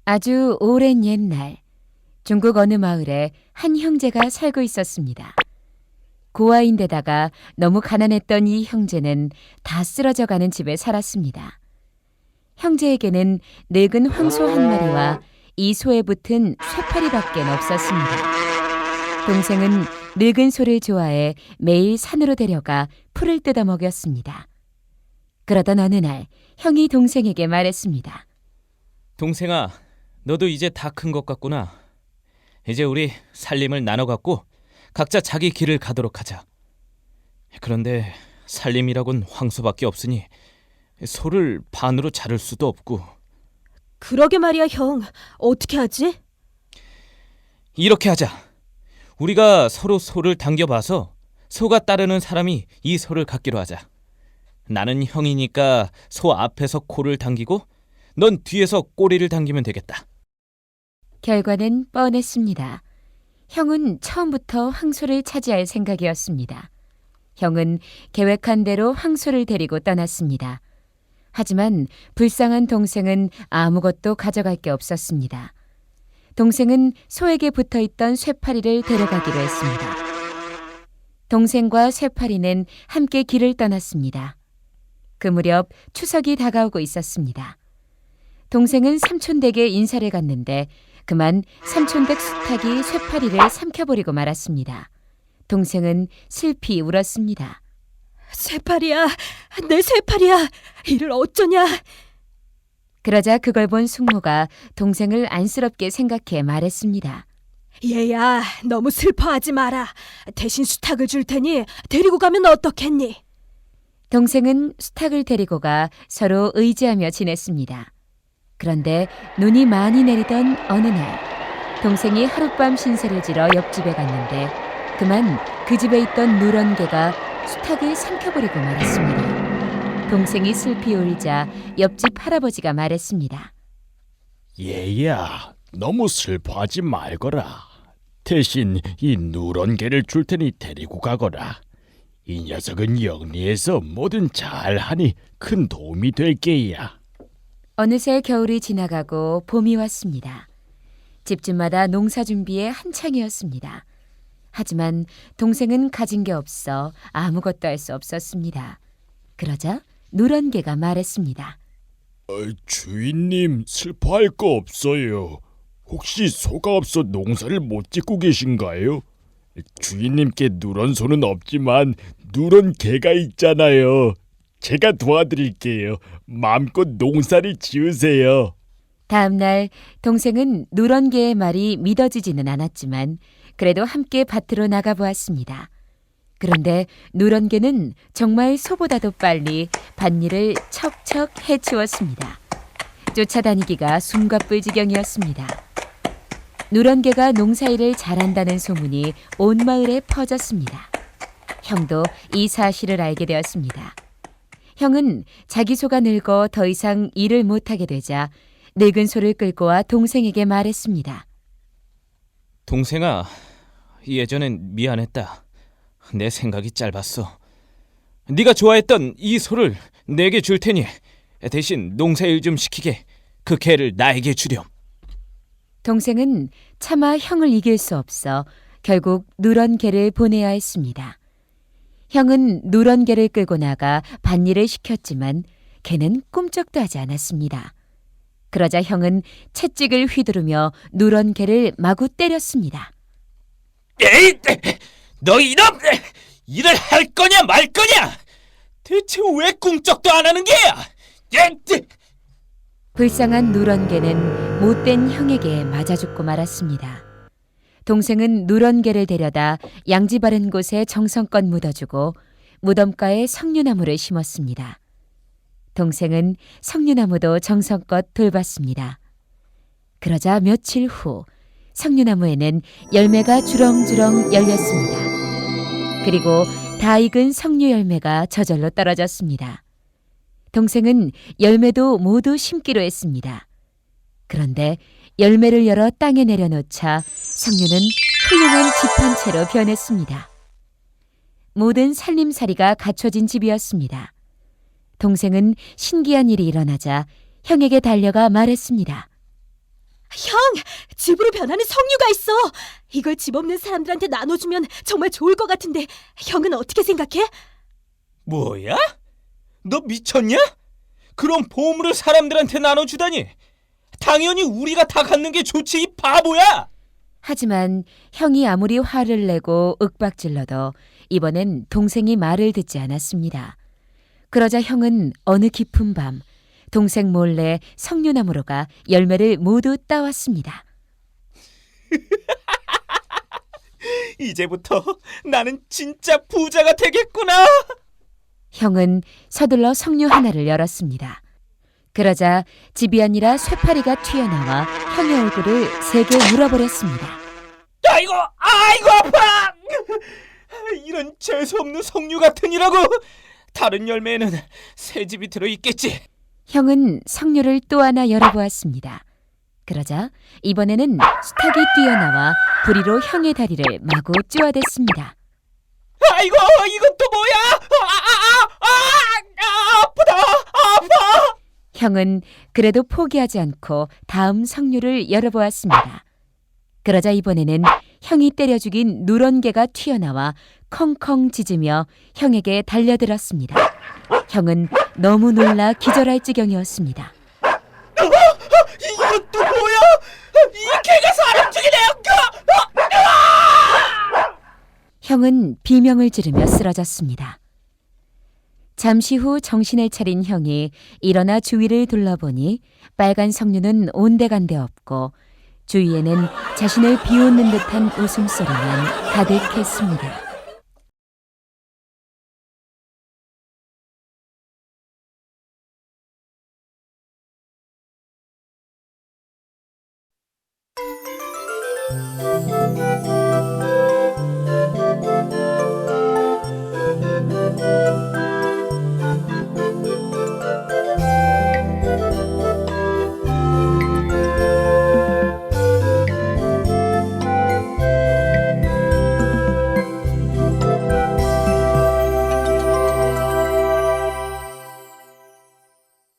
아주 오랜 옛날 중국 어느 마을에 한 형제가 살고 있었습니다. 고아인데다가 너무 가난했던 이 형제는 다 쓰러져가는 집에 살았습니다. 형제에게는 늙은 황소 한 마리와 이 소에 붙은 쇠파리밖에 없었습니다. 동생은 늙은 소를 좋아해 매일 산으로 데려가 풀을 뜯어 먹였습니다. 그러던 어느 날 형이 동생에게 말했습니다. 동생아, 너도 이제 다 큰 것 같구나. 이제 우리 살림을 나눠 갖고 각자 자기 길을 가도록 하자. 그런데 살림이라곤 황소밖에 없으니 소를 반으로 자를 수도 없고. 그러게 말이야, 형. 어떻게 하지? 이렇게 하자. 우리가 서로 소를 당겨봐서 소가 따르는 사람이 이 소를 갖기로 하자. 나는 형이니까 소 앞에서 코를 당기고 넌 뒤에서 꼬리를 당기면 되겠다. 결과는 뻔했습니다. 형은 처음부터 황소를 차지할 생각이었습니다. 형은 계획한 대로 황소를 데리고 떠났습니다. 하지만 불쌍한 동생은 아무것도 가져갈 게 없었습니다. 동생은 소에게 붙어있던 쇠파리를 데려가기로 했습니다. 동생과 쇠파리는 함께 길을 떠났습니다. 그 무렵 추석이 다가오고 있었습니다. 동생은 삼촌댁에 인사를 갔는데 그만 삼촌댁 수탉이 쇠파리를 삼켜버리고 말았습니다. 동생은 슬피 울었습니다. 쇠파리야, 내 쇠파리야. 이를 어쩌냐. 그러자 그걸 본 숙모가 동생을 안쓰럽게 생각해 말했습니다. 얘야, 너무 슬퍼하지 마라. 대신 수탉을 줄 테니 데리고 가면 어떻겠니? 동생은 수탉을 데리고 가 서로 의지하며 지냈습니다. 그런데 눈이 많이 내리던 어느 날 동생이 하룻밤 신세를 지러 옆집에 갔는데 그만 그 집에 있던 누런 개가 수탉을 삼켜버리고 말았습니다. 동생이 슬피 울자 옆집 할아버지가 말했습니다. 얘야, 너무 슬퍼하지 말거라. 대신 이 누런 개를 줄 테니 데리고 가거라. 이 녀석은 영리해서 뭐든 잘하니 큰 도움이 될 게야. 어느새 겨울이 지나가고 봄이 왔습니다. 집집마다 농사 준비에 한창이었습니다. 하지만 동생은 가진 게 없어 아무것도 할 수 없었습니다. 그러자 누런 개가 말했습니다. 주인님, 슬퍼할 거 없어요. 혹시 소가 없어 농사를 못 짓고 계신가요? 주인님께 누런 소는 없지만 누런 개가 있잖아요. 제가 도와드릴게요. 마음껏 농사를 지으세요. 다음 날 동생은 누런 개의 말이 믿어지지는 않았지만 그래도 함께 밭으로 나가보았습니다. 그런데 누런 개는 정말 소보다도 빨리 밭일을 척척 해치웠습니다. 쫓아다니기가 숨가 뿔 지경이었습니다. 누런 개가 농사일을 잘한다는 소문이 온 마을에 퍼졌습니다. 형도 이 사실을 알게 되었습니다. 형은 자기 소가 늙어 더 이상 일을 못하게 되자 늙은 소를 끌고 와 동생에게 말했습니다. 동생아, 예전엔 미안했다. 내 생각이 짧았어. 네가 좋아했던 이 소를 내게 줄 테니 대신 농사일 좀 시키게 그 개를 나에게 주렴. 동생은 차마 형을 이길 수 없어 결국 누런 개를 보내야 했습니다. 형은 누런 개를 끌고 나가 밭일을 시켰지만 개는 꿈쩍도 하지 않았습니다. 그러자 형은 채찍을 휘두르며 누런 개를 마구 때렸습니다. 에이, 너 이놈! 일을 할 거냐 말 거냐? 대체 왜 꿈쩍도 안 하는 게야? 불쌍한 누런 개는 못된 형에게 맞아 죽고 말았습니다. 동생은 누런 개를 데려다 양지 바른 곳에 정성껏 묻어주고 무덤가에 석류나무를 심었습니다. 동생은 석류나무도 정성껏 돌봤습니다. 그러자 며칠 후 석류나무에는 열매가 주렁주렁 열렸습니다. 그리고 다 익은 석류 열매가 저절로 떨어졌습니다. 동생은 열매도 모두 심기로 했습니다. 그런데 열매를 열어 땅에 내려놓자 석류는 훌륭한 집 한 채로 변했습니다. 모든 살림살이가 갖춰진 집이었습니다. 동생은 신기한 일이 일어나자 형에게 달려가 말했습니다. 형, 집으로 변하는 석류가 있어. 이걸 집 없는 사람들한테 나눠주면 정말 좋을 것 같은데 형은 어떻게 생각해? 뭐야? 너 미쳤냐? 그럼 보물을 사람들한테 나눠주다니. 당연히 우리가 다 갖는 게 좋지, 이 바보야! 하지만 형이 아무리 화를 내고 윽박질러도 이번엔 동생이 말을 듣지 않았습니다. 그러자 형은 어느 깊은 밤 동생 몰래 석류나무로 가 열매를 모두 따왔습니다. 이제부터 나는 진짜 부자가 되겠구나. 형은 서둘러 석류 하나를 열었습니다. 그러자 집이 아니라 쇠파리가 튀어나와 형의 얼굴을 세게 물어버렸습니다. 아이고 아파! 이런 재수없는 석류 같으니라고. 다른 열매에는 새 집이 들어있겠지. 형은 석류를 또 하나 열어보았습니다. 그러자 이번에는 수탉이 뛰어나와 부리로 형의 다리를 마구 쪼아댔습니다. 아이고, 이건 또 뭐야? 아프다, 아파! 형은 그래도 포기하지 않고 다음 석류를 열어보았습니다. 그러자 이번에는 형이 때려 죽인 누런개가 튀어나와 컹컹 짖으며 형에게 달려들었습니다. 형은 너무 놀라 기절할 지경이었습니다. 이건 또 뭐야? 이 개가 사람 죽이네! 형은 비명을 지르며 쓰러졌습니다. 잠시 후 정신을 차린 형이 일어나 주위를 둘러보니 빨간 석류는 온데간데 없고 주위에는 자신을 비웃는 듯한 웃음소리만 가득했습니다.